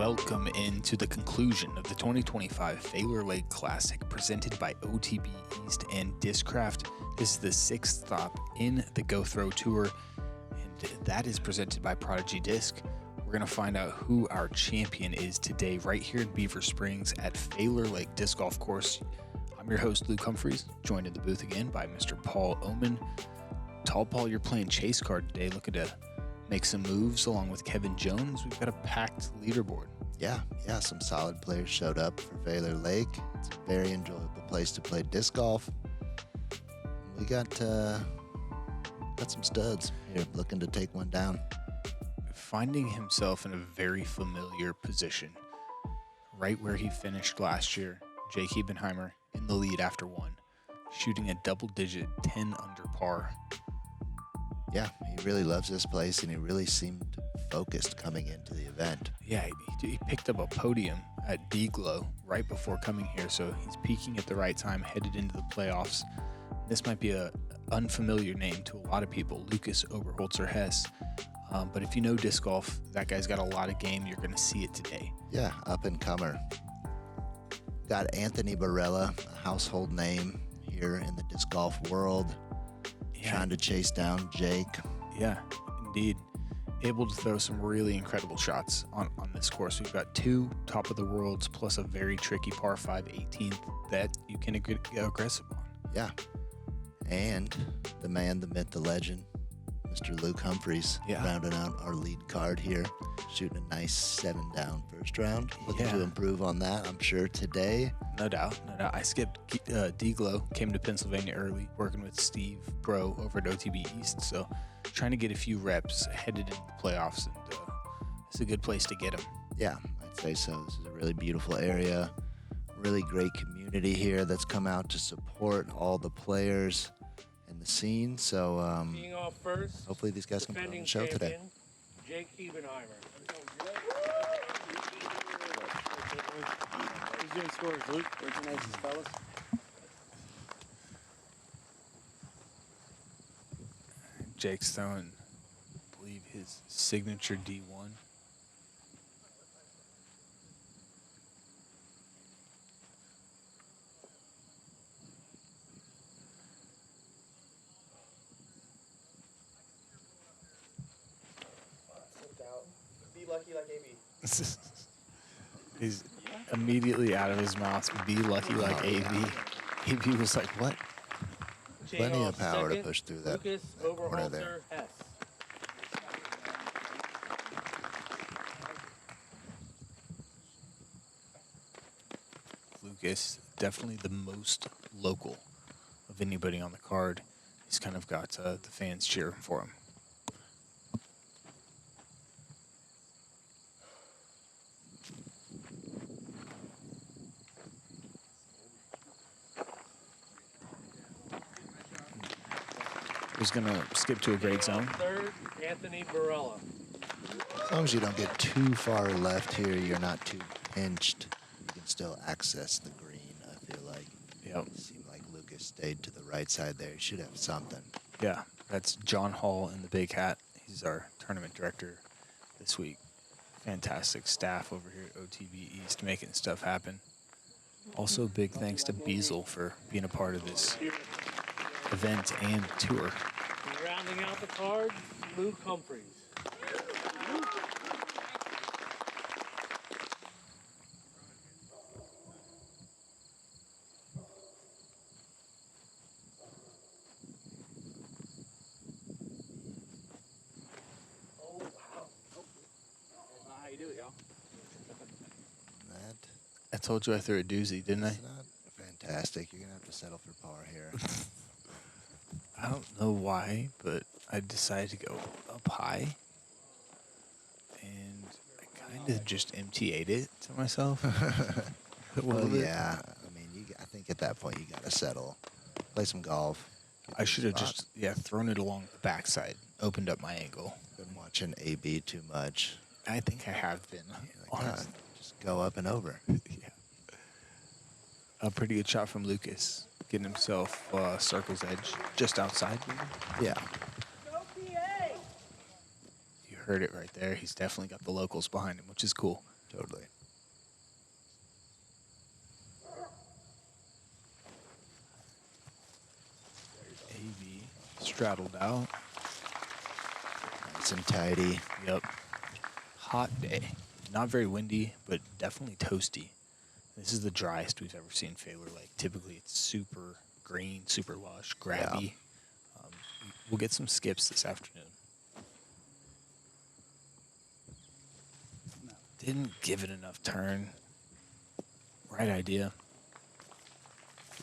Welcome into the conclusion of the 2025 Faylor Lake Classic presented by OTB East and Discraft. This is the sixth stop in the Go Throw Tour, and that is presented by Prodigy Disc. We're going to find out who our champion is today right here in Beaver Springs at Faylor Lake Disc Golf Course. I'm your host, Luke Humphries, joined in the booth again by Mr. Paul Oman. Tall Paul, you're playing chase card today. Looking to make some moves along with Kevin Jones. We've got a packed leaderboard. Yeah, some solid players showed up for Faylor Lake. It's a very enjoyable place to play disc golf. We got some studs here looking to take one down. Finding himself in a very familiar position, right where he finished last year. Jake Hebenheimer in the lead after one, shooting a double-digit 10 under par. Yeah, he really loves this place, and he really seemed focused coming into the event. Yeah, he picked up a podium at D-Glow right before coming here, so he's peaking at the right time, headed into the playoffs. This might be a unfamiliar name to a lot of people, Lucas Oberholzer Hess. But if you know disc golf, that guy's got a lot of game. You're going to see it today. Yeah, up-and-comer. Got Anthony Barela, a household name here in the disc golf world. Yeah. Trying to chase down Jake. Yeah, indeed. Able to throw some really incredible shots on this course. We've got two top of the worlds plus a very tricky par 5 18th that you can get aggressive on. Yeah. And the man, the myth, the legend, Mr. Luke Humphries, rounding out our lead card here, shooting a nice 7 down first round. Looking to improve on that, I'm sure, today. No doubt. I skipped D-Glow, came to Pennsylvania early, working with Steve Bro over at OTB East, so trying to get a few reps headed into the playoffs, and it's a good place to get them. Yeah, I'd say so. This is a really beautiful area, really great community here that's come out to support all the players and the scene. So being off first, hopefully these guys can put on the show today. Jake Hebenheimer. Who's doing scores, Luke? Where's the nicest fellas? Jake's throwing, I believe, his signature D1. Be lucky like AB. He's immediately out of his mouth. Be lucky like AB. AB was like, what? Plenty of power to push through that corner there. Hess. Lucas, definitely the most local of anybody on the card. He's kind of got the fans cheering for him. He's going to skip to a great zone. Third, Anthony Barela. As long as you don't get too far left here, you're not too pinched. You can still access the green, I feel like. Yep. It seemed like Lucas stayed to the right side there. He should have something. Yeah, that's John Hall in the big hat. He's our tournament director this week. Fantastic staff over here at OTB East making stuff happen. Also, big thanks to Beazle for being a part of this event and tour. Rounding out the card, Luke Humphries. Oh, wow. How you doing, y'all? I told you I threw a doozy, didn't I? It's not fantastic. You're going to have to settle for par here. I don't know why, but I decided to go up high. And I kind of just MTA'd it to myself. Well, yeah. I mean, I think at that point you got to settle. Play some golf. I should have just, thrown it along the backside. Opened up my angle. Been watching AB too much. I think I have been. Honestly. Just go up and over. Yeah. A pretty good shot from Lucas. Getting himself circle's edge just outside. Yeah. You heard it right there. He's definitely got the locals behind him, which is cool. Totally. AB straddled out. Nice and tidy. Yep. Hot day. Not very windy, but definitely toasty. This is the driest we've ever seen Faylor Lake. Typically, it's super green, super lush, grabby. Yeah. We'll get some skips this afternoon. Didn't give it enough turn. Right idea.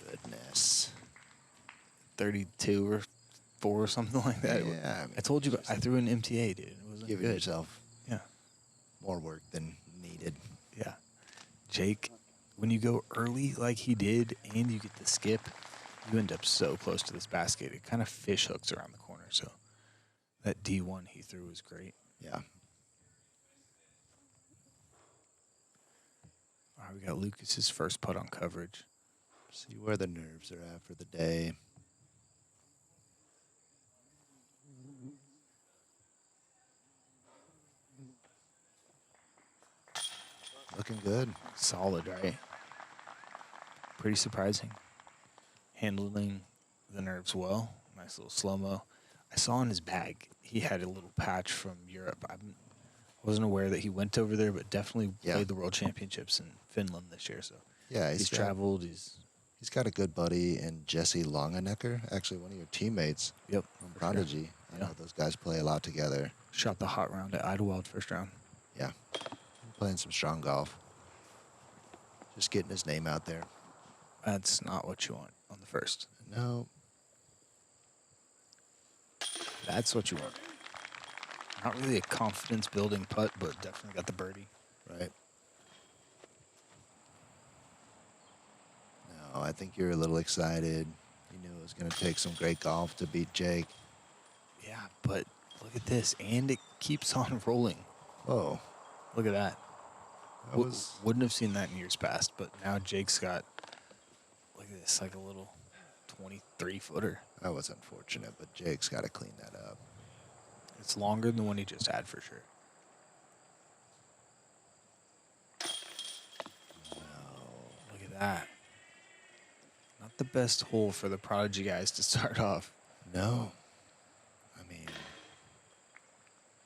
Goodness. 32 or 4 or something like that. Yeah, I told you, I threw an MTA, dude. It wasn't Giving good. yourself Yeah. more work than needed. Yeah. Jake, when you go early like he did and you get the skip, you end up so close to this basket. It kind of fish hooks around the corner. So that D1 he threw was great. Yeah. All right, we got Lucas's first putt on coverage. See where the nerves are at for the day. Looking good. Solid, right? Pretty surprising. Handling the nerves well. Nice little slow-mo. I saw in his bag he had a little patch from Europe. I wasn't aware that he went over there, but definitely played the World Championships in Finland this year. So Yeah, he's traveled. He's got a good buddy in Jesse Longenecker, actually one of your teammates. Yep. From Prodigy. Sure. I know those guys play a lot together. Shot the hot round at Idlewild first round. Yeah. Playing some strong golf. Just getting his name out there. That's not what you want on the first. No. That's what you want. Not really a confidence-building putt, but definitely got the birdie. Right. No, I think you're a little excited. You knew it was going to take some great golf to beat Jake. Yeah, but look at this. And it keeps on rolling. Oh. Look at that. That Wouldn't have seen that in years past, but now Jake's got, look at this, like a little 23-footer. That was unfortunate, but Jake's got to clean that up. It's longer than the one he just had for sure. No. Look at that. Not the best hole for the Prodigy guys to start off. No. I mean,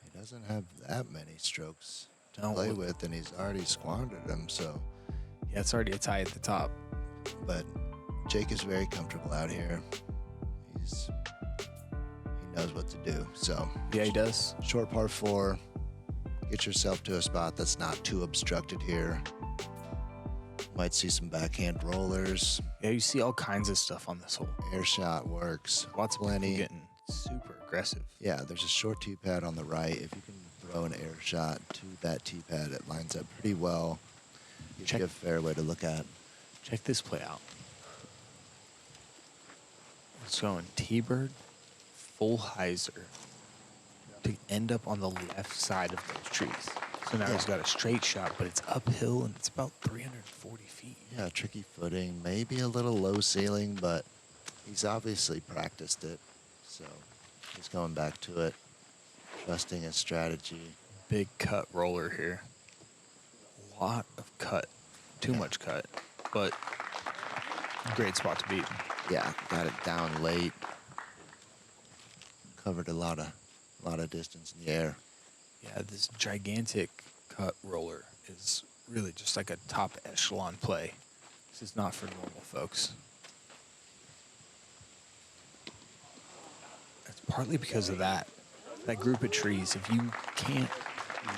he doesn't have that many strokes to play with, and he's already squandered them, so. Yeah, it's already a tie at the top. But Jake is very comfortable out here. He knows what to do, so. Yeah, he does. Short par 4. Get yourself to a spot that's not too obstructed here. Might see some backhand rollers. Yeah, you see all kinds of stuff on this hole. Air shot works. Lots of people getting super aggressive. Yeah, there's a short tee pad on the right. If you can throw an air shot to that tee pad, it lines up pretty well. Gives you a fairway to look at. Check this play out. It's going T-bird, full hyzer to end up on the left side of those trees. So now he's got a straight shot, but it's uphill and it's about 340 feet. Yeah, tricky footing, maybe a little low ceiling, but he's obviously practiced it. So he's going back to it, trusting his strategy. Big cut roller here. A lot of cut. Too much cut, but great spot to beat. Yeah, got it down late. Covered a lot of distance in the air. Yeah, this gigantic cut roller is really just like a top echelon play. This is not for normal folks. It's partly because of that group of trees. If you can't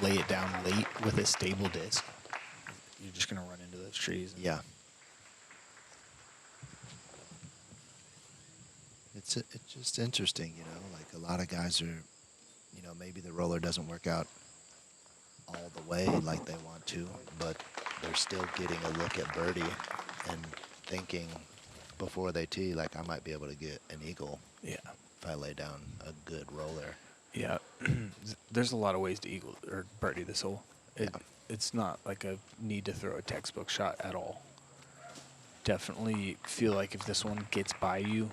lay it down late with a stable disc, you're just going to run into those trees. Yeah. It's just interesting, you know, like a lot of guys are, you know, maybe the roller doesn't work out all the way like they want to, but they're still getting a look at birdie and thinking before they tee, like, I might be able to get an eagle. Yeah. If I lay down a good roller. Yeah. There's a lot of ways to eagle or birdie this hole. It's not like a need to throw a textbook shot at all. Definitely feel like if this one gets by you,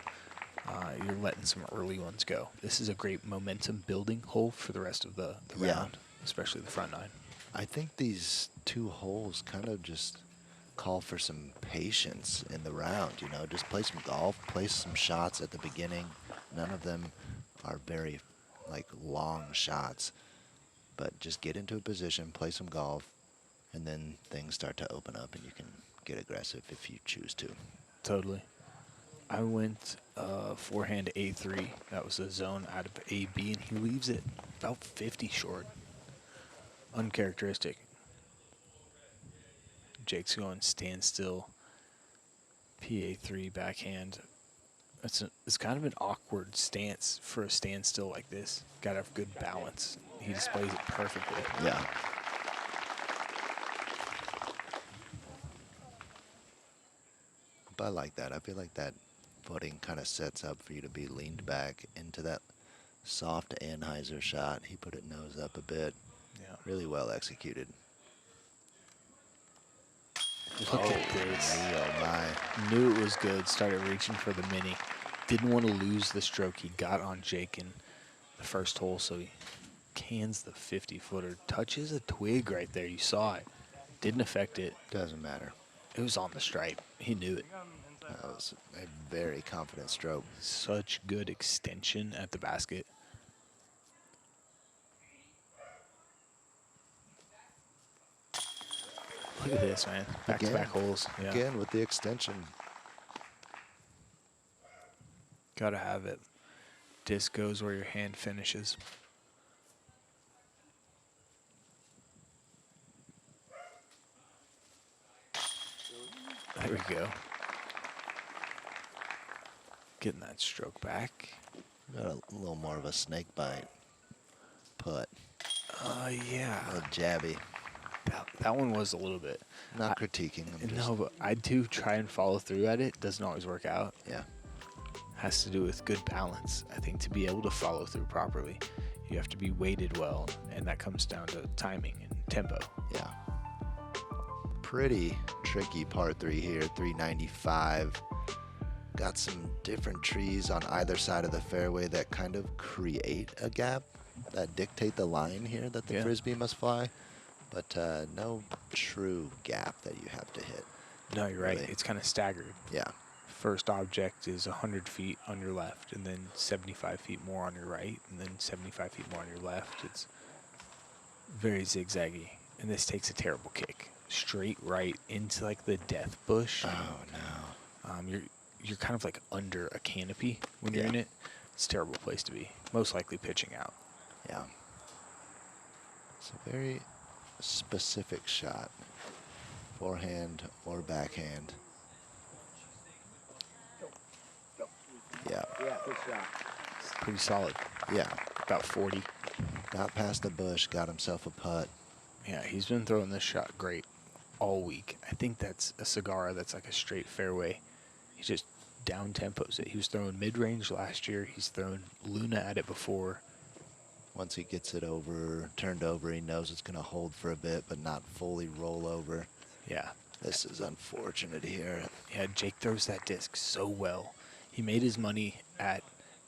you're letting some early ones go. This is a great momentum building hole for the rest of the round, especially the front nine. I think these 2 holes kind of just call for some patience in the round, you know, just play some golf, play some shots at the beginning. None of them are very, like, long shots, but just get into a position, play some golf, and then things start to open up and you can get aggressive if you choose to. Totally. I went forehand A3. That was a zone out of AB, and he leaves it about 50 short. Uncharacteristic. Jake's going standstill. PA3 backhand. It's kind of an awkward stance for a standstill like this. Got to have good balance. He displays it perfectly. Yeah. But I like that. I feel like that footing kind of sets up for you to be leaned back into that soft Anheuser shot. He put it nose up a bit. Yeah. Really well executed. Look at this. Oh my. Knew it was good. Started reaching for the mini. Didn't want to lose the stroke. He got on Jake in the first hole, so he cans the 50-footer. Touches a twig right there. You saw it. Didn't affect it. Doesn't matter. It was on the stripe. He knew it. That was a very confident stroke. Such good extension at the basket. Look at this, man. Back-to-back holes. Yeah. Again, with the extension. Gotta have it. Disc goes where your hand finishes. There we go. Getting that stroke back. Got a little more of a snake bite putt. Yeah. A little jabby. That one was a little bit. Not critiquing. No, but I do try and follow through at it. Doesn't always work out. Yeah. Has to do with good balance. I think to be able to follow through properly, you have to be weighted well, and that comes down to timing and tempo. Yeah. Pretty tricky par 3 here, 395. Got some different trees on either side of the fairway that kind of create a gap, that dictate the line here that the Frisbee must fly, but no true gap that you have to hit. No, you're right. Really. It's kind of staggered. Yeah. First object is 100 feet on your left, and then 75 feet more on your right, and then 75 feet more on your left. It's very zigzaggy, and this takes a terrible kick. Straight right into like the death bush. Oh, no. You're kind of like under a canopy when you're in it. It's a terrible place to be. Most likely pitching out. Yeah. It's a very specific shot. Forehand or backhand. Yeah. Yeah, good shot. Pretty solid. Yeah. About 40. Got past the bush, got himself a putt. Yeah, he's been throwing this shot great all week. I think that's a cigar that's like a straight fairway. He just down tempos it. He was throwing mid-range last year. He's thrown Luna at it before. Once he gets it turned over, he knows it's going to hold for a bit, but not fully roll over. Yeah. This is unfortunate here. Yeah, Jake throws that disc so well. He made his money at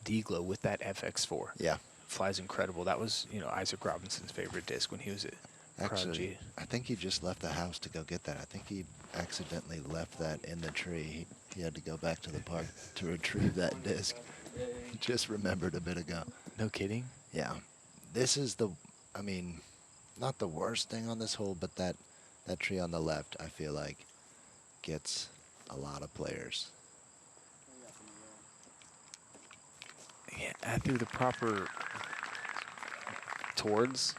D-Glow with that FX4. Yeah. Flies incredible. That was, Isaac Robinson's favorite disc when he was at Prodigy. Actually, I think he just left the house to go get that. I think he accidentally left that in the tree. He had to go back to the park to retrieve that disc. He just remembered a bit ago. No kidding? Yeah. This is not the worst thing on this hole, but that tree on the left, I feel like, gets a lot of players. Yeah, through the proper towards,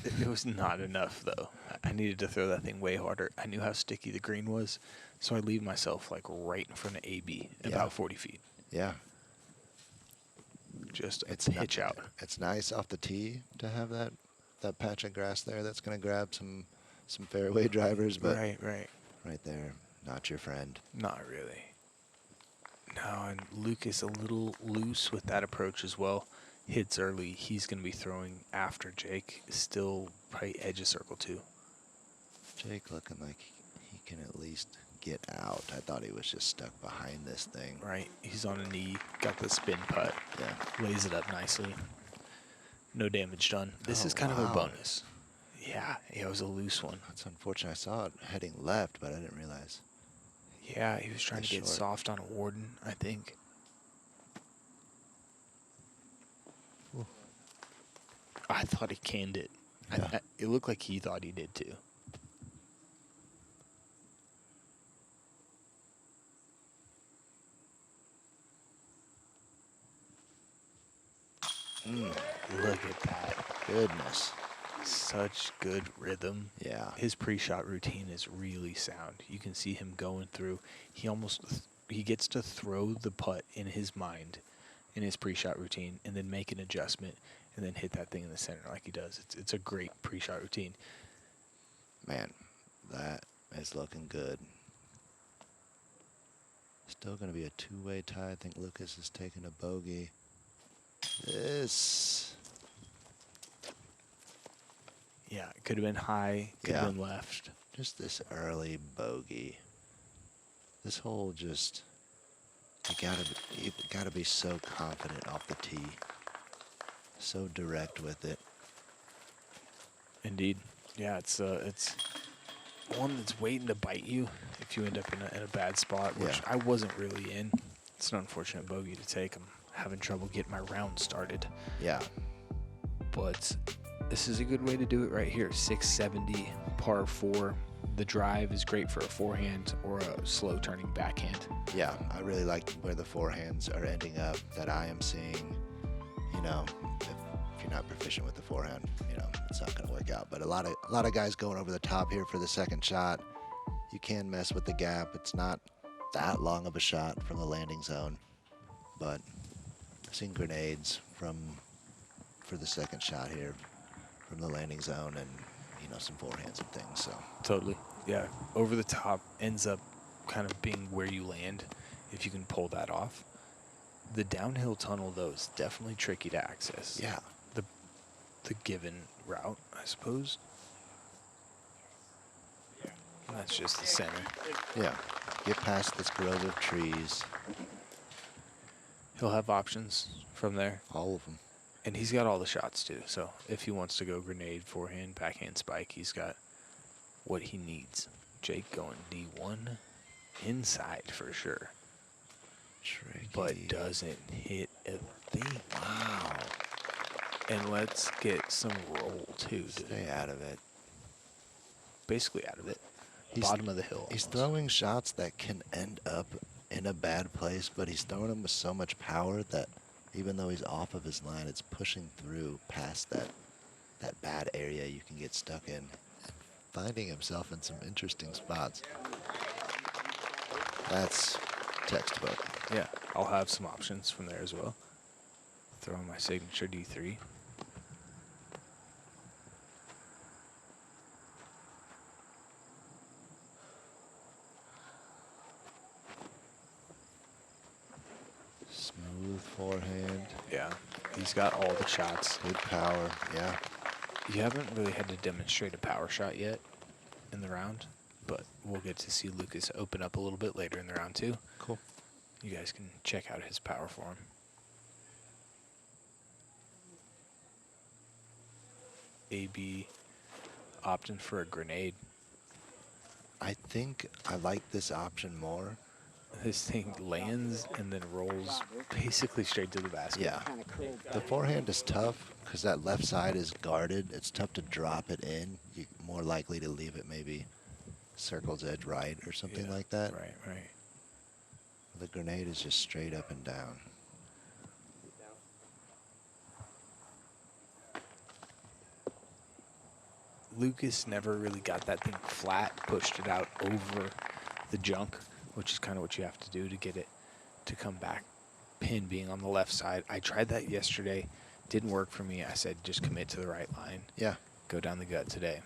it was not enough, though. I needed to throw that thing way harder. I knew how sticky the green was, so I leave myself like right in front of AB, about 40 feet. Yeah. Just It's pitch out. It's nice off the tee to have that patch of grass there. That's going to grab some fairway drivers, but Right there, not your friend. Not really. No, and Luke is a little loose with that approach as well. Hits early. He's going to be throwing after Jake. Still probably edge of circle 2. Jake looking like he can at least get out. I thought he was just stuck behind this thing. Right. He's on a knee. Got the spin putt. Yeah. Lays it up nicely. No damage done. This is kind of wow. a bonus. Yeah, it was a loose one. That's unfortunate. I saw it heading left, but I didn't realize. Yeah, he was trying to get short. soft on a Warden, I think. Ooh. I thought he canned it. Yeah. It looked like he thought he did too. Look at that. Goodness. Such good rhythm. Yeah. His pre-shot routine is really sound. You can see him going through. He gets to throw the putt in his mind in his pre-shot routine and then make an adjustment and then hit that thing in the center like he does. It's a great pre-shot routine. Man, that is looking good. Still going to be a two-way tie. I think Lucas is taking a bogey. This. Yeah, it could have been high, could have been left. Just this early bogey. This hole just, you gotta be so confident off the tee. So direct with it. Indeed. Yeah, it's one that's waiting to bite you if you end up in a bad spot, which I wasn't really in. It's an unfortunate bogey to take. I'm having trouble getting my round started. Yeah. But this is a good way to do it right here. 670, par 4. The drive is great for a forehand or a slow turning backhand. Yeah, I really like where the forehands are ending up that I am seeing. You know, if you're not proficient with the forehand, you know, it's not going to work out. But a lot of guys going over the top here for the second shot. You can mess with the gap. It's not that long of a shot from the landing zone, but I've seen grenades for the second shot here from the landing zone, and you know, some forehands and things. So Totally. Yeah, over the top ends up kind of being where you land if you can pull that off. The downhill tunnel, though, is definitely tricky to access. yeah, the given route, I suppose. And that's just the center. yeah. Get past this grove of trees. He'll have options from there. All of them. And he's got all the shots, too. So if he wants to go grenade, forehand, backhand, spike, he's got what he needs. Jake going D1 inside for sure. Tricky. But doesn't hit a thing. Wow. And let's get some roll, too. Stay out of it. Basically out of it. Bottom of the hill. He's almost. throwing shots that can end up in a bad place, but he's throwing them with so much power that even though he's off of his line, it's pushing through past that bad area you can get stuck in, and finding himself in some interesting spots. That's textbook. Yeah, I'll have some options from there as well. Throw in my signature D3. Smooth forehand. Yeah, he's got all the shots. Good power. Yeah. You haven't really had to demonstrate a power shot yet in the round, but we'll get to see Lucas open up a little bit later in the round too. Cool. You guys can check out his power for him. AB opting for a grenade. I think I like this option more. This thing lands and then rolls basically straight to the basket. Yeah. The forehand is tough because that left side is guarded. It's tough to drop it in. You're more likely to leave it maybe circle's edge right or something like that. Right, right. The grenade is just straight up and down. Lucas never really got that thing flat, pushed it out over the junk, which is kind of what you have to do to get it to come back. Pin being on the left side. I tried that yesterday. Didn't work for me. I said just commit to the right line. Yeah. Go down the gut today.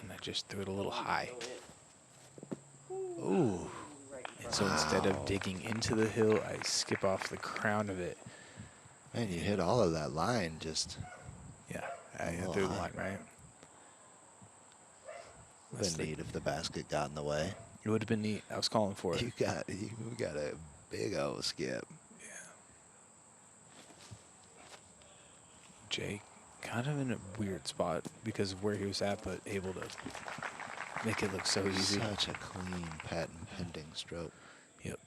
And I just threw it a little high. Ooh. And so instead of digging into the hill, I skip off the crown of it. Man, you hit all of that line just. Yeah, I threw the line right. Would have been neat if the basket got in the way. It would have been neat. I was calling for it. You got a big old skip. Yeah. Jake kind of in a weird spot because of where he was at, but able to make it look so easy. Such a clean patent pending stroke. Yep.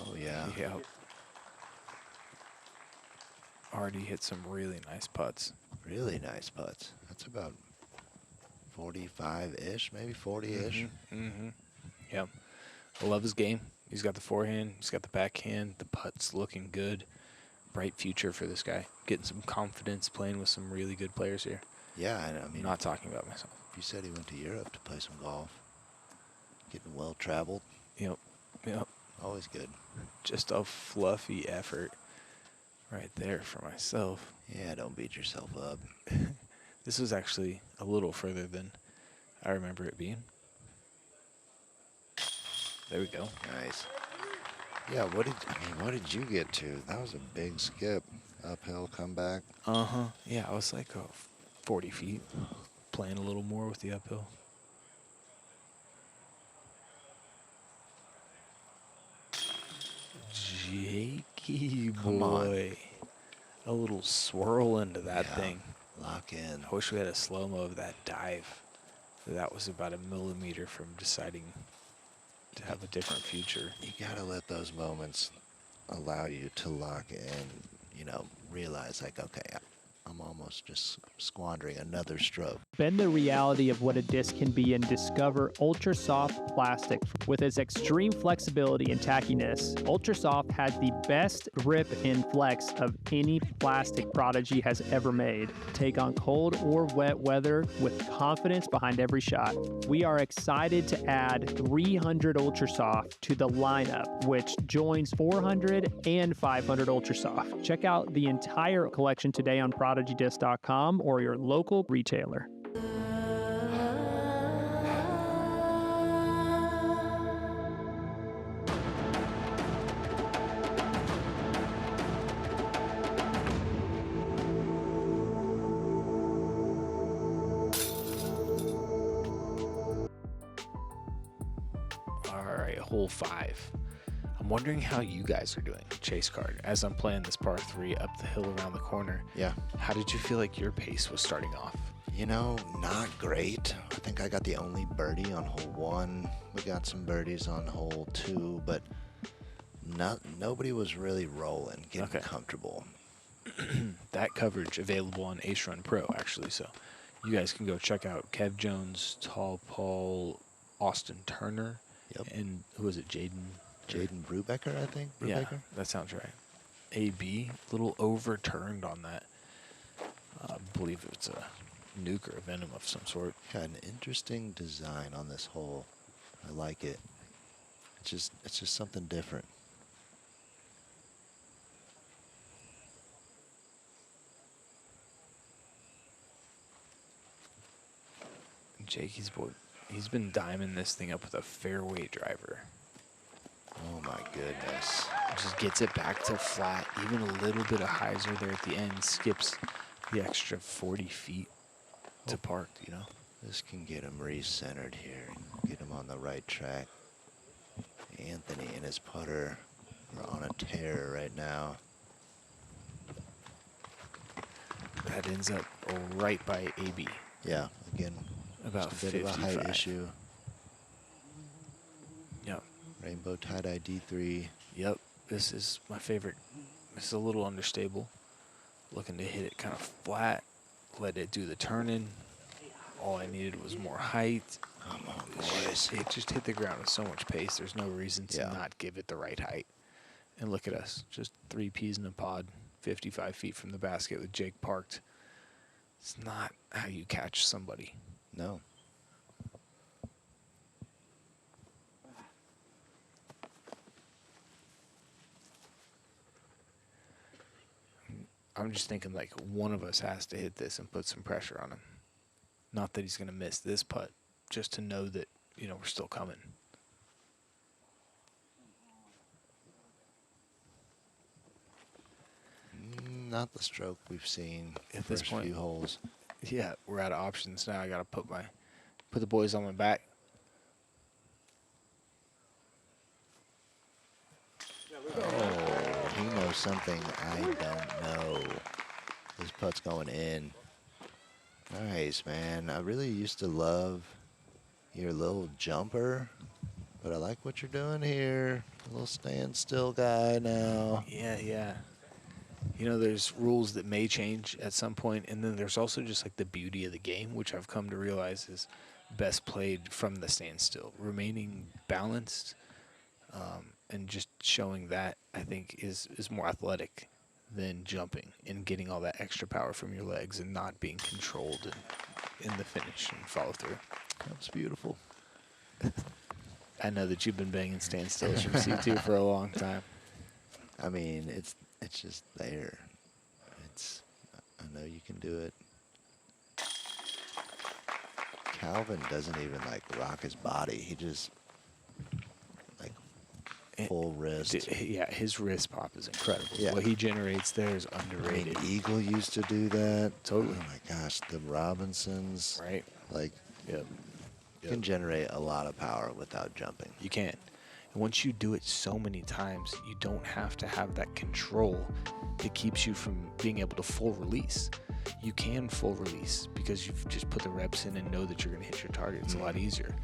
Oh, yeah. Yep. Already hit some really nice putts. Really nice putts. That's about 45-ish, maybe 40-ish. Yep. I love his game. He's got the forehand. He's got the backhand. The putt's looking good. Bright future for this guy. Getting some confidence, playing with some really good players here. Yeah, I mean, I'm not talking about myself. You said he went to Europe to play some golf. Getting well traveled. Yep. Always good. Just a fluffy effort right there for myself. Yeah, don't beat yourself up. This was actually a little further than I remember it being. There we go. Nice. Yeah, what did you get to? That was a big skip. Uphill comeback. Yeah, I was like 40 feet, playing a little more with the uphill. Jakey boy. A little swirl into that thing. Lock in. I wish we had a slow-mo of that dive. That was about a millimeter from deciding to have a different future. You gotta let those moments allow you to lock in, you know, realize like, okay, I'm almost just squandering another stroke. Bend the reality of what a disc can be and discover Ultra Soft plastic. With its extreme flexibility and tackiness, Ultra Soft has the best grip and flex of any plastic Prodigy has ever made. Take on cold or wet weather with confidence behind every shot. We are excited to add 300 Ultra Soft to the lineup, which joins 400 and 500 Ultra Soft. Check out the entire collection today on ProdigyDisc.com or your local retailer. All right, hole 5. I'm wondering how you guys are doing, chase card, as I'm playing this par 3 up the hill around the corner. Yeah. How did you feel like your pace was starting off? You know, not great. I think I got the only birdie on hole 1. We got some birdies on hole 2, but nobody was really rolling, getting comfortable. That coverage available on Ace Run Pro, actually. So you guys can go check out Kev Jones, Tall Paul, Austin Turner, and who was it, Jaden Brubaker, I think. Yeah, that sounds right. AB, a little overturned on that. I believe it's a nuke or a venom of some sort. Got an interesting design on this hole. I like it. It's just something different. Jakey's boy, he's been diming this thing up with a fairway driver. Oh my goodness. Just gets it back to flat, even a little bit of hyzer there at the end, skips the extra 40 feet to park, you know. This can get him re-centered here, get him on the right track. Anthony and his putter are on a tear right now. That ends up right by AB. Yeah, again, about just a bit of a height issue. Yep. Rainbow tie-dye D3. Yep, this is my favorite. This is a little understable. Looking to hit it kind of flat, let it do the turning. All I needed was more height. Come on, boys. It just hit the ground with so much pace. There's no reason to not give it the right height. And look at us, just 3 peas in a pod, 55 feet from the basket with Jake parked. It's not how you catch somebody. No. I'm just thinking like one of us has to hit this and put some pressure on him. Not that he's going to miss this putt, just to know that, you know, we're still coming. Not the stroke we've seen at this point. Few holes. Yeah, we're out of options now. I got to put my put the boys on my back. Oh, he knows something I don't know. This putt's going in. Nice, man. I really used to love your little jumper, but I like what you're doing here. A little standstill guy now. Yeah. You know, there's rules that may change at some point, and then there's also just like the beauty of the game, which I've come to realize is best played from the standstill. Remaining balanced and just showing that, I think, is more athletic than jumping and getting all that extra power from your legs and not being controlled in the finish and follow through. That was beautiful. I know that you've been banging standstills from C2 for a long time. I mean, it's just there. I know you can do it. Calvin doesn't even like rock his body. He just like full wrist. Yeah, his wrist pop is incredible. Yeah. What he generates there is underrated. I mean, Eagle used to do that. Totally. Oh my gosh, the Robinsons. Right. Like, Yep. you can generate a lot of power without jumping. You can. And once you do it so many times, you don't have to have that control that keeps you from being able to full release. You can full release because you've just put the reps in and know that you're going to hit your target. It's a lot easier.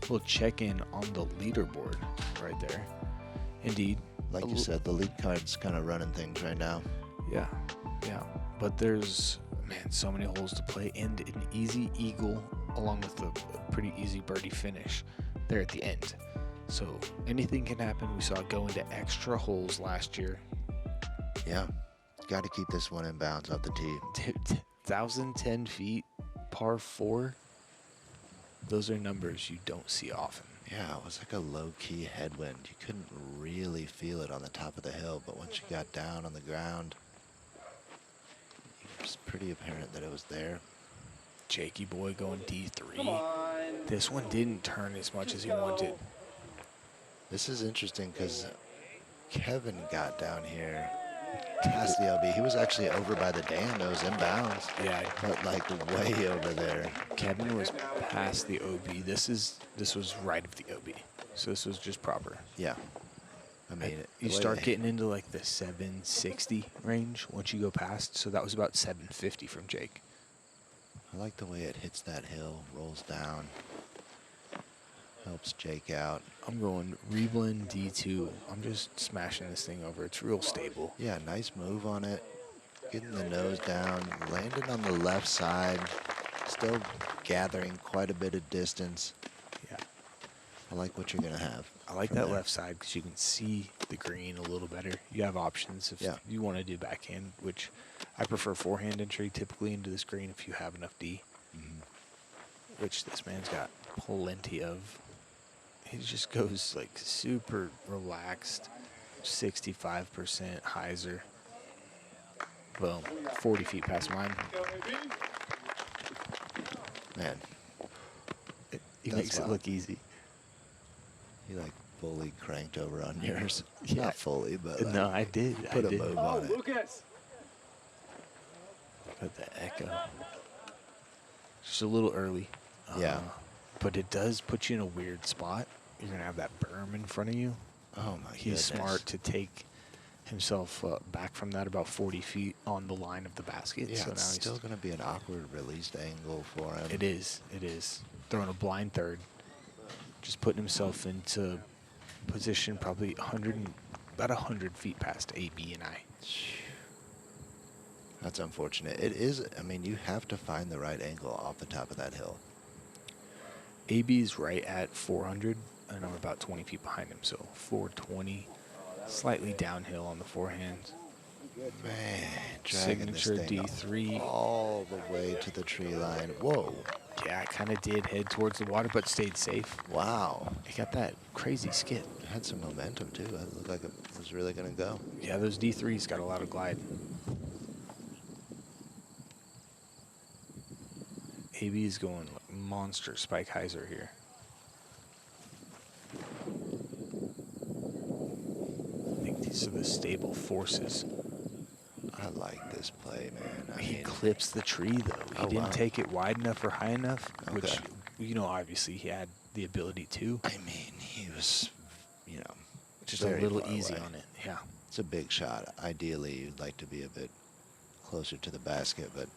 We'll check in on the leaderboard right there. Indeed. Like you said, the lead card's kind of running things right now. Yeah. But there's, man, so many holes to play and an easy eagle along with a pretty easy birdie finish there at the end. So anything can happen. We saw it go into extra holes last year. Yeah. Got to keep this one in bounds off the tee. 1,010 feet, par 4. Those are numbers you don't see often. Yeah, it was like a low-key headwind. You couldn't really feel it on the top of the hill, but once you got down on the ground, it was pretty apparent that it was there. Jakey boy going D3. This one didn't turn as much as he wanted. This is interesting because Kevin got down here past the LB. He was actually over by the dam. That was inbounds. Yeah. But like way over there. Kevin was past the OB. This was right of the OB. So this was just proper. Yeah. I mean, you start getting into like the 760 range once you go past. So that was about 750 from Jake. I like the way it hits that hill, rolls down, helps Jake out. I'm going Reblin D2. I'm just smashing this thing over. It's real stable. Yeah, nice move on it. Getting the nose down, landed on the left side, still gathering quite a bit of distance. Yeah. I like what you're going to have. I like that left side because you can see the green a little better. You have options if you want to do backhand, which I prefer forehand entry typically into this green if you have enough D, which this man's got plenty of. He just goes like super relaxed, 65% hyzer. Boom, 40 feet past mine. Man, He makes it look easy. He like fully cranked over on yours. Yeah. Not fully, but like, No, I did. put a move on it. Lucas! Put the echo. Just a little early. Yeah. But it does put you in a weird spot. You're going to have that berm in front of you. Oh my He's goodness. smart to take himself back from that about 40 feet on the line of the basket. Yeah, so now it's he's still going to be an awkward released angle for him. It is. Throwing a blind third. Just putting himself into position probably about 100 feet past AB and I. That's unfortunate. It is, I mean, you have to find the right angle off the top of that hill. AB's right at 400, and I'm about 20 feet behind him, so 420, slightly downhill on the forehand. Man, dragging Signature this thing D3. all the way to the tree line. Whoa. Yeah, I kind of did head towards the water, but stayed safe. Wow. It got that crazy skid. It had some momentum, too. It looked like it was really going to go. Yeah, those D3s got a lot of glide. AB is going monster spike hyzer here. I think these are the stable forces. I like this play, man. He clips the tree, though. He didn't take it wide enough or high enough, which you know, obviously he had the ability to. I mean, he was, you know, Just a very little far easy away. on it. Yeah. It's a big shot. Ideally, you'd like to be a bit closer to the basket, but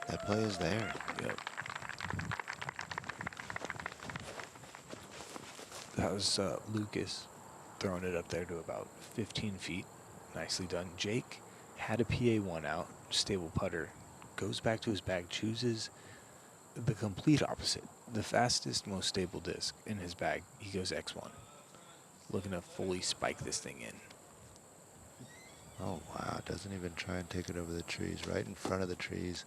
that play is there. Yep. That was Lucas throwing it up there to about 15 feet. Nicely done. Jake had a PA1 out, stable putter, goes back to his bag, chooses the complete opposite. The fastest, most stable disc in his bag. He goes X1. Looking to fully spike this thing in. Oh, wow. Doesn't even try and take it over the trees. Right in front of the trees.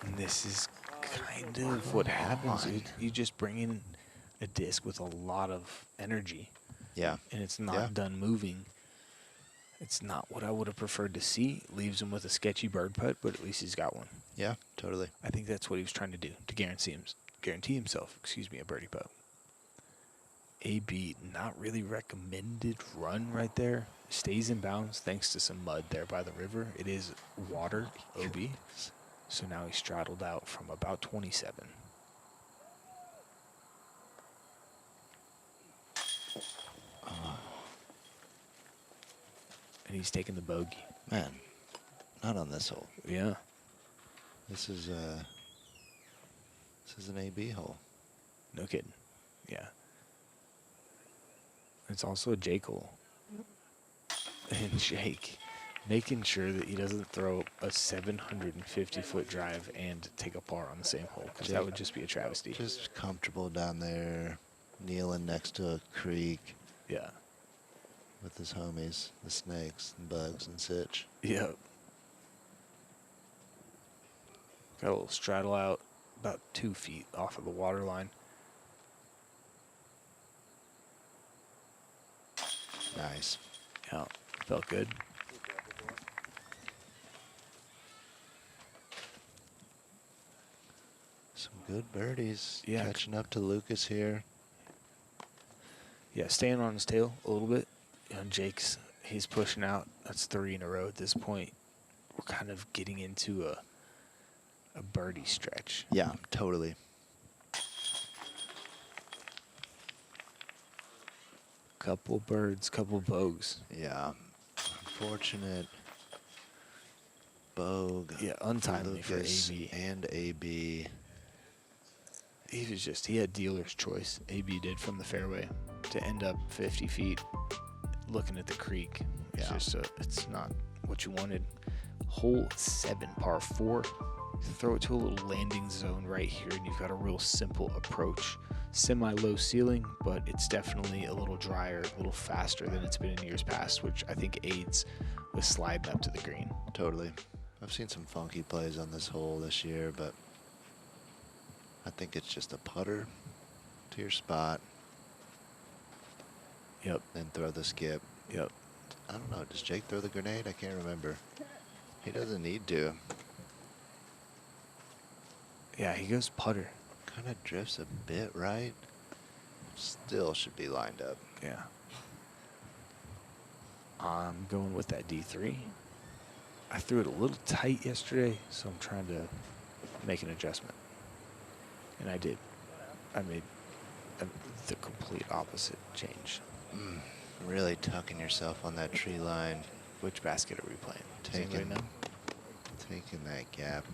And this is kind of what happens. You just bring in a disc with a lot of energy. Yeah. And it's not done moving. It's not what I would have preferred to see. Leaves him with a sketchy bird putt, but at least he's got one. Yeah, totally. I think that's what he was trying to do, to guarantee himself, a birdie putt. AB, not really recommended run right there. Stays in bounds thanks to some mud there by the river. It is water, OB. So now he's straddled out from about 27. And he's taking the bogey. Man, not on this hole. Yeah. This is an AB hole. No kidding. Yeah. It's also a Jake hole. And Jake making sure that he doesn't throw a 750-foot drive and take a par on the same hole, because that would just be a travesty. Just comfortable down there, kneeling next to a creek. Yeah. With his homies, the snakes and bugs and sitch. Yep. Got a little straddle out about 2 feet off of the water line. Nice. Yeah, felt good. Some good birdies. Yeah. Catching up to Lucas here. Yeah, staying on his tail a little bit. You know, he's pushing out. That's 3 in a row at this point. We're kind of getting into a birdie stretch. Yeah, totally. Couple birds, couple bogues. Yeah. Unfortunate bogue. Yeah, untimely for Lucas AB. And AB. He had dealer's choice. AB did from the fairway to end up 50 feet looking at the creek. It's just it's not what you wanted. Hole 7, par 4. Throw it to a little landing zone right here, and you've got a real simple approach. Semi-low ceiling, but it's definitely a little drier, a little faster than it's been in years past, which I think aids with sliding up to the green. Totally. I've seen some funky plays on this hole this year, but I think it's just a putter to your spot. Yep. Then throw the skip. Yep. I don't know. Does Jake throw the grenade? I can't remember. He doesn't need to. Yeah, he goes putter. Kind of drifts a bit right. Still should be lined up. Yeah. I'm going with that D3. I threw it a little tight yesterday, so I'm trying to make an adjustment. And I did. I made the complete opposite change. Really tucking yourself on that tree line. Which basket are we playing? Does anybody know? Taking that gap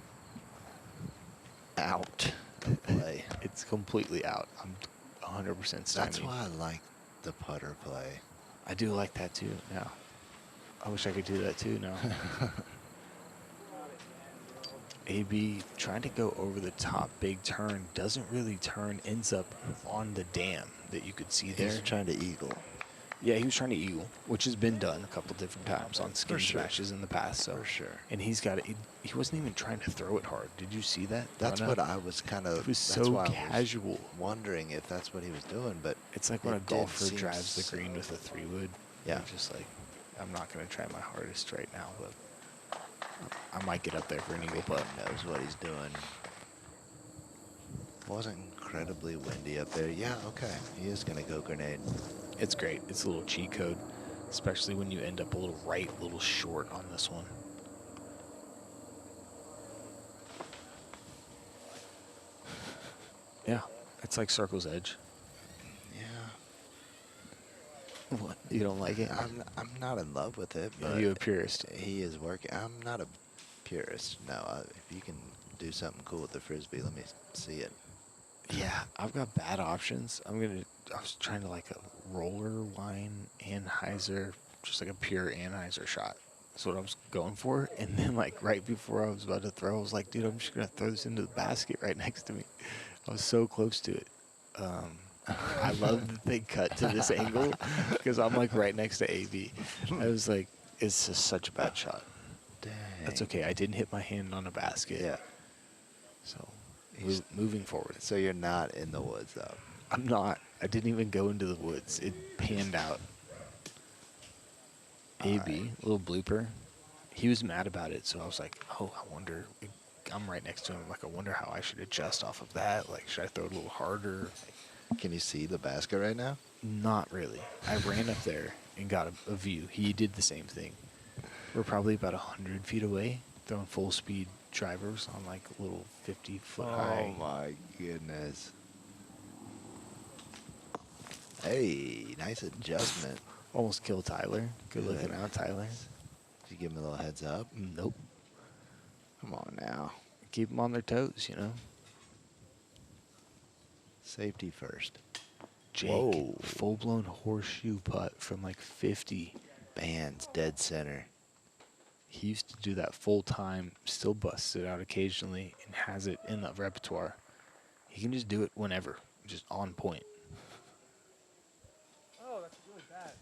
out of play. It's completely out. I'm 100% stymied. That's why I like the putter play. I do like that too now. I wish I could do that too now. AB trying to go over the top, big turn, doesn't really turn, ends up on the dam that you could see there. He's trying to eagle. Yeah, he was trying to eagle, which has been done a couple different times on skin smashes in the past. So. For sure. And he's got it. He wasn't even trying to throw it hard. Did you see that? That's what I was kind of. It was so casual. I was wondering if that's what he was doing, but it's like when a golfer drives the green with a 3-wood. Yeah. You're just like, I'm not going to try my hardest right now, but I might get up there for an eagle putt. Knows what he's doing. Wasn't incredibly windy up there. Yeah, okay. He is going to go grenade. It's great. It's a little cheat code, especially when you end up a little right, a little short on this one. Yeah, it's like Circle's Edge. Yeah. What? You don't like it? I'm not in love with it, but Are you a purist? he is working. I'm not a purist. No, if you can do something cool with the Frisbee, let me see it. Yeah, I've got bad options. I was trying to like a roller wine Anheuser, just like a pure Anheuser shot. That's what I was going for. And then like right before I was about to throw, I was like, dude, I'm just going to throw this into the basket right next to me. I was so close to it. I love that they cut to this angle because I'm like right next to AB. I was like, it's just such a bad shot. Dang. That's okay. I didn't hit my hand on a basket. Yeah. So moving forward. So you're not in the woods, though. I'm not. I didn't even go into the woods. It panned out. AB, little blooper. He was mad about it, so I was like, oh, I wonder. I'm right next to him. Like, I wonder how I should adjust off of that. Like, should I throw it a little harder? Can you see the basket right now? Not really. I ran up there and got a view. He did the same thing. We're probably about 100 feet away, throwing full speed drivers on like a little 50-foot high. Oh my goodness. Hey, nice adjustment. Almost killed Tyler. Good looking out, Tyler. Did you give him a little heads up? Nope. Come on now. Keep them on their toes, you know. Safety first. Jake, Whoa. full-blown horseshoe putt from like 50. Bands, dead center. He used to do that full time, still busts it out occasionally, and has it in the repertoire. He can just do it whenever, just on point. Oh, that's really bad.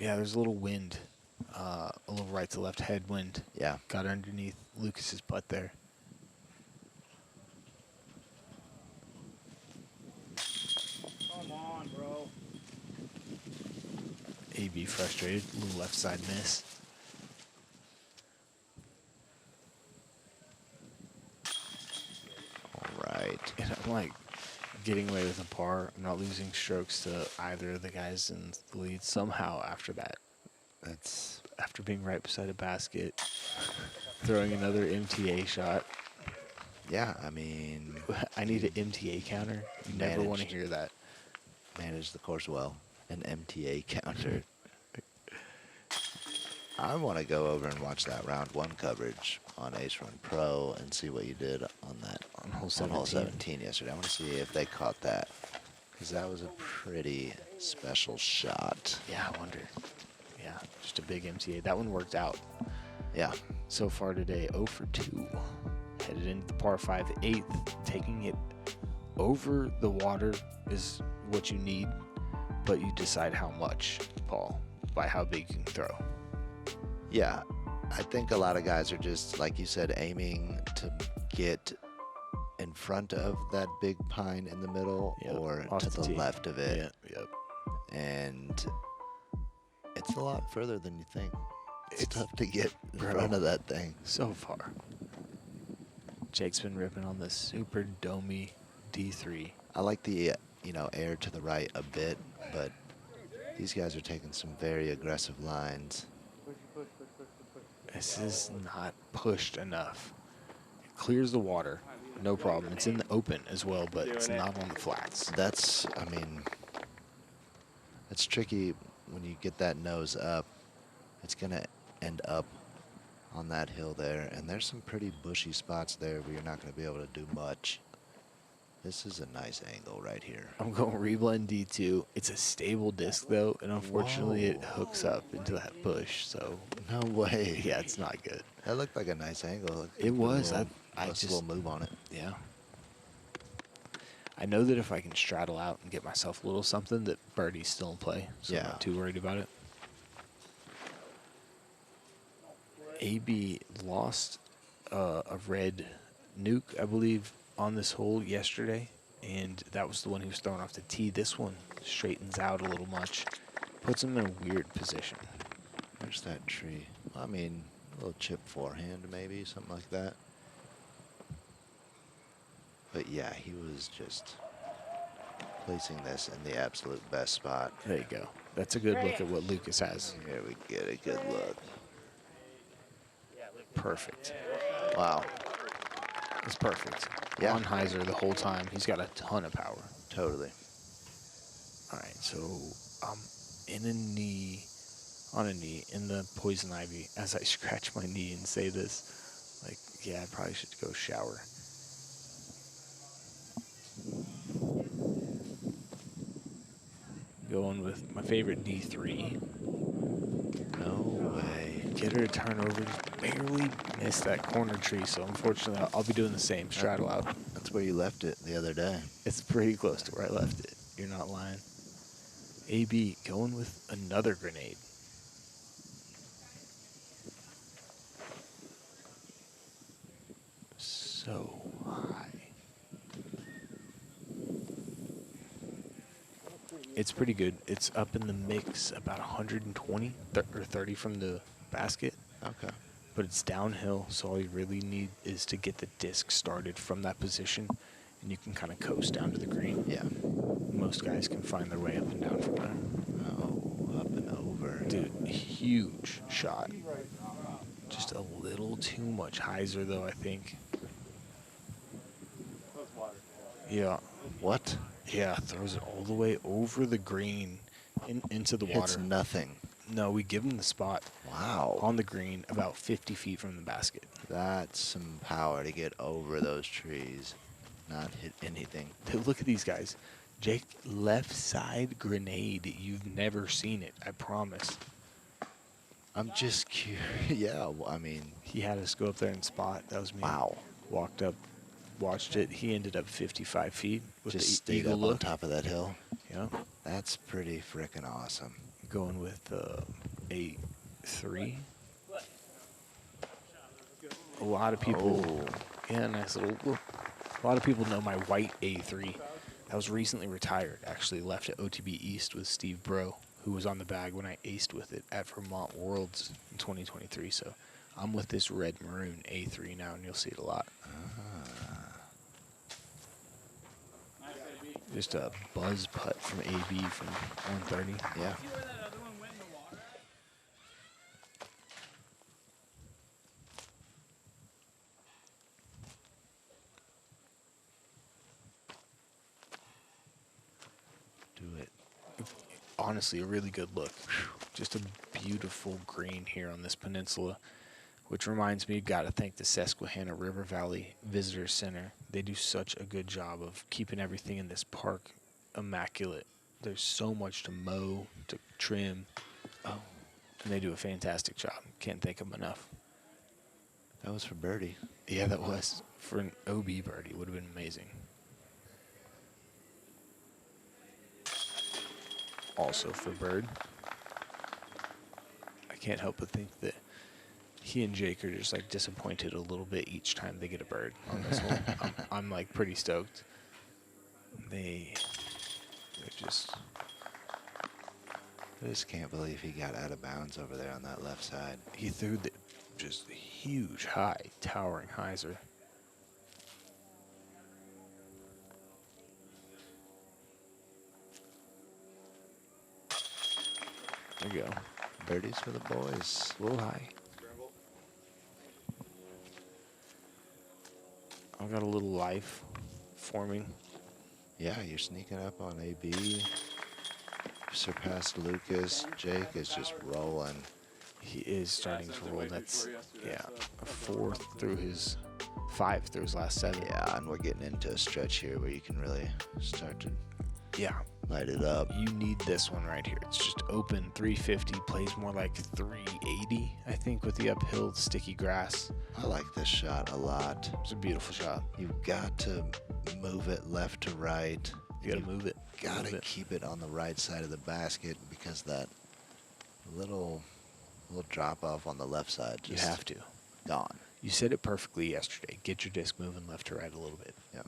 Yeah, there's a little wind, a little right to left headwind. Yeah. Got underneath Lucas's putt there. Come on, bro. AB frustrated, little left side miss. All right. And I'm like getting away with a par. I'm not losing strokes to either of the guys in the lead somehow after that. That's After being right beside a basket, throwing another MTA shot. yeah. I mean, I need an MTA counter. You never want to Managed. hear that. manage the course well. An MTA counter. I want to go over and watch that round one coverage on Ace Run Pro and see what you did on that On hole on hole 17. 17 yesterday. I want to see if they caught that because that was a pretty special shot. Yeah, I wonder. Yeah, just a big MTA. That one worked out. Yeah. So far today, 0 for 2. Headed into the par 5 8th. Taking it over the water is what you need, but you decide how much, Paul, by how big you can throw. Yeah. I think a lot of guys are just, like you said, aiming to get in front of that big pine in the middle Yep, or off to the the tee. left of it. Yep. And it's a lot further than you think. It's tough to get in bro. front of that thing. So far. Jake's been ripping on the super domey D3. I like the, air to the right a bit, but these guys are taking some very aggressive lines. This is not pushed enough. It clears the water, no problem. It's in the open as well, but it's not on the flats. That's tricky when you get that nose up. It's going to end up on that hill there, and there's some pretty bushy spots there where you're not going to be able to do much. This is a nice angle right here. I'm going reblend D2. It's a stable disc though, and unfortunately it hooks up into that bush. So No way. yeah, it's not good. That looked like a nice angle. It was. I Just just a little move on it. yeah. I know that if I can straddle out and get myself a little something, that birdie's still in play. So I'm Yeah. not too worried about it. AB lost a red nuke, I believe, on this hole yesterday, and that was the one he was throwing off the tee. This one straightens out a little much, puts him in a weird position. There's that tree. I mean, a little chip forehand maybe, something like that. But yeah, he was just placing this in the absolute best spot. There you go. That's a good look at what Lucas has. Here we get a good look. Perfect. Wow. It's perfect. Yeah. On hyzer the whole time. He's got a ton of power. Totally. All right, so in a knee, on a knee, in the poison ivy, as I scratch my knee and say this, like, yeah, I probably should go shower. Going with my favorite D3. No way. Get her to turn over, just barely missed that corner tree, so unfortunately I'll be doing the same, straddle out. That's where you left it the other day. It's pretty close to where I left it. You're not lying. AB going with another grenade. So high. It's pretty good. It's up in the mix about 120 or 30 from the basket. Okay. But it's downhill, so all you really need is to get the disc started from that position, and you can kind of coast down to the green. Yeah. Most guys can find their way up and down from there. Oh, up and over. Dude, huge shot. Just a little too much hyzer, though, I think. Yeah. What? Yeah, throws it all the way over the green into the water. It's nothing. No, we give him the spot. Wow. On the green, about 50 feet from the basket. That's some power to get over those trees. Not hit anything. Dude, look at these guys. Jake, left side grenade. You've never seen it, I promise. I'm just curious. Yeah, well, I mean. He had us go up there and spot. That was me. Wow. Walked up, watched it. He ended up 55 feet with Just the stayed eagle up look. on top of that hill. Yeah. That's pretty freaking awesome. Going with A3. A lot of people. Oh. Yeah, nice little. A lot of people know my white A3. That was recently retired. Actually left at OTB East with Steve Bro, who was on the bag when I aced with it at Vermont Worlds in 2023. So I'm with this red maroon A3 now, and you'll see it a lot. Just a buzz putt from AB from 130. Yeah. Do it. Honestly, a really good look. Just a beautiful green here on this peninsula, which reminds me, got to thank the Susquehanna River Valley Visitor Center. They do such a good job of keeping everything in this park immaculate. There's so much to mow, to trim. Oh, and they do a fantastic job. Can't thank them enough. That was for birdie. Yeah, that was. For an OB birdie, would have been amazing. Also for bird. I can't help but think that he and Jake are just like disappointed a little bit each time they get a bird on this hole. I'm like pretty stoked. They're just. I just can't believe he got out of bounds over there on that left side. He threw the just huge, high, towering hyzer. There you go. Birdies for the boys. A little high. I've got a little life forming. Yeah, you're sneaking up on AB. Surpassed Lucas. Jake is just rolling. He is starting to roll. That's, yeah, a 4 through his 5 through his last 7. Yeah, and we're getting into a stretch here where you can really start to Yeah. light it up. You need this one right here. It's just open 350, plays more like 380, I think, with the uphill sticky grass. I like this shot a lot. It's a beautiful shot. You've got to move it left to right. You gotta move it. Gotta keep it on the right side of the basket because that little drop off on the left side You just have to. gone. You said it perfectly yesterday. Get your disc moving left to right a little bit. Yeah.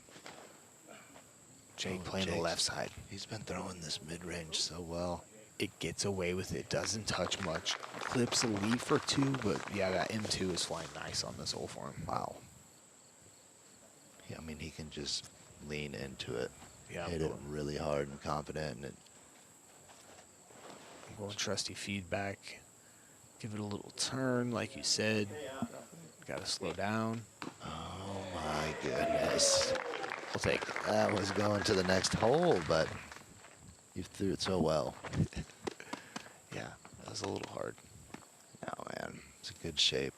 Jake Oh, playing the Jake's- left side. He's been throwing this mid-range so well. It gets away with it. Doesn't touch much. Clips a leaf or two, but yeah, that M2 is flying nice on this hole for him. Wow. Yeah, I mean, he can just lean into it. Yeah, Hit it really hard and confident, and I'm going trusty feedback. Give it a little turn, like you said. Got to slow down. oh my goodness. We'll take it. That was going to the next hole, but you threw it so well. Yeah, that was a little hard. Oh, man. It's a good shape.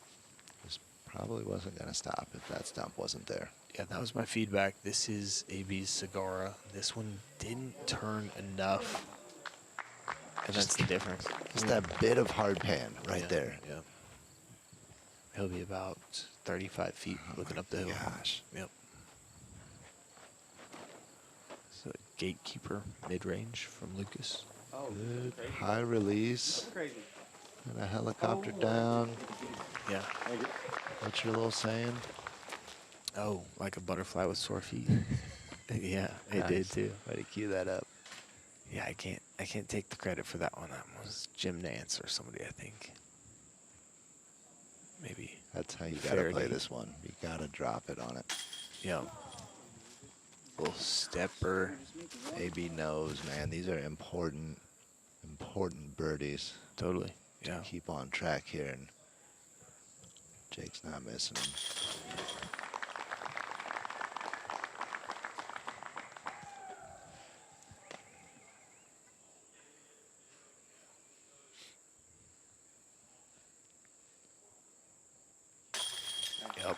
This probably wasn't going to stop if that stump wasn't there. Yeah, that was my feedback. This is AB's Segura. This one didn't turn enough. And that's the difference. Just that bit of hard pan right there. Yeah. He'll be about 35 feet looking up the hill. Gosh. Yep. So gatekeeper mid-range from Lucas. Oh, Good crazy. high release. Crazy. And a helicopter down. Yeah. What's your little saying? Oh, like a butterfly with sore feet. Yeah, it Nice. did too. Way to cue that up. Yeah, I can't take the credit for that one. That was Jim Nance or somebody, I think. Maybe. That's how you got to Faraday. play this one. You got to drop it on it. Yeah. Little stepper. AB knows, man. These are important birdies. Totally. Yeah. Keep on track here, and Jake's not missing them. Yep.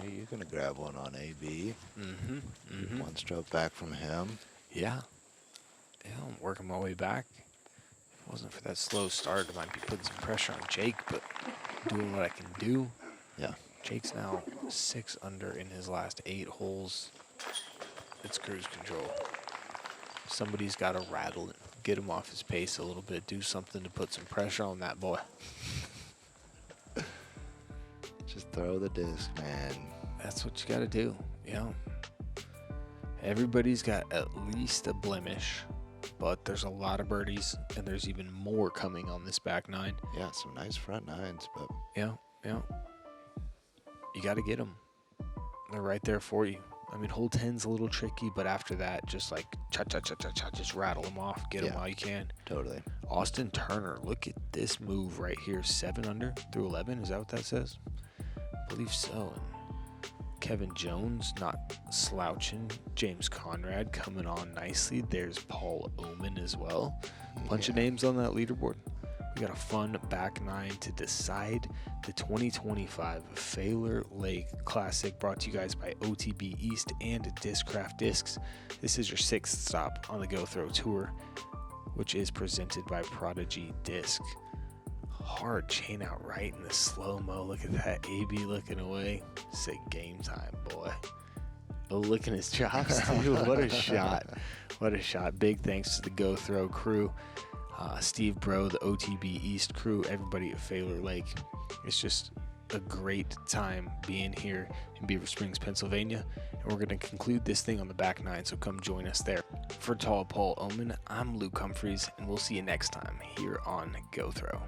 Hey, you're going to grab one on AB. Mm-hmm. Mm-hmm. One stroke back from him. Yeah. Yeah, I'm working my way back. If it wasn't for that slow start, I might be putting some pressure on Jake, but doing what I can do. Yeah. Jake's now 6 under in his last 8 holes. It's cruise control. Somebody's got to rattle it, get him off his pace a little bit, do something to put some pressure on that boy. Just throw the disc, man. That's what you got to do, you know. Everybody's got at least a blemish, but there's a lot of birdies, and there's even more coming on this back 9. Yeah, some nice front 9s, but Yeah. You got to get them. They're right there for you. I mean, hole 10's a little tricky, but after that, just like cha-cha-cha-cha-cha, just rattle them off, get them Yeah. while you can. totally. Austin Turner, look at this move right here. 7 under through 11, is that what that says? I believe so. And Kevin Jones not slouching. James Conrad coming on nicely. There's Paul Oman as well. Bunch of names on that leaderboard. We got a fun back 9 to decide the 2025 Faylor Lake Classic, brought to you guys by OTB East and Discraft Discs. This is your 6th stop on the Go Throw Tour, which is presented by Prodigy Disc. Hard chain out right in the slow-mo. Look at that, AB looking away. Say game time, boy. Oh, look at his chops, too. What a shot. What a shot. Big thanks to the Go Throw crew. Steve Bro, the OTB East crew, everybody at Faylor Lake. It's just a great time being here in Beaver Springs, Pennsylvania. And we're going to conclude this thing on the back 9, so come join us there. For Tall Paul Oman, I'm Luke Humphries, and we'll see you next time here on Go Throw.